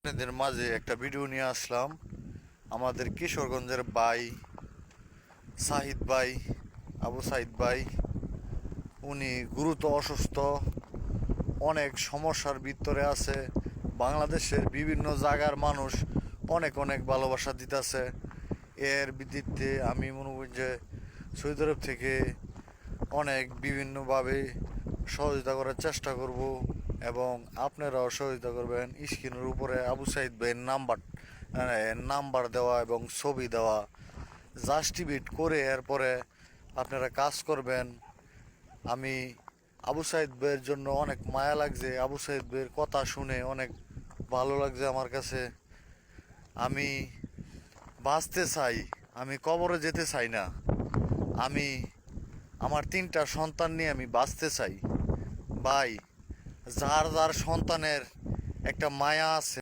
আপনাদের মাঝে একটা ভিডিও নিয়ে আসলাম। আমাদের কিশোরগঞ্জের ভাই সাহিদ ভাই, আবু সাহিদ ভাই, উনি গুরুতর অসুস্থ, অনেক সমস্যার ভিতরে আছে। বাংলাদেশের বিভিন্ন জায়গার মানুষ অনেক অনেক ভালোবাসা দিতেছে। এর ভিত্তিতে আমি মনে করি যে সৌদি আরব থেকে অনেক বিভিন্নভাবে সহযোগিতা করার চেষ্টা করব এবং আপনারাও সহযোগিতা করবেন। স্ক্রিনের উপরে আবু সাইদ ভাইয়ের নাম্বার দেওয়া এবং ছবি দেওয়া, জাস্টিফিট করে এরপরে আপনারা কাজ করবেন। আমি আবু সাইদ ভাইয়ের জন্য অনেক মায়া লাগছে, আবু সাইদ ভাইয়ের কথা শুনে অনেক ভালো লাগছে আমার কাছে। আমি বাঁচতে চাই, আমি কবরে যেতে চাই না। আমি আমার 3টা সন্তান নিয়ে আমি বাঁচতে চাই। ভাই, যার যার সন্তানের একটা মায়া আছে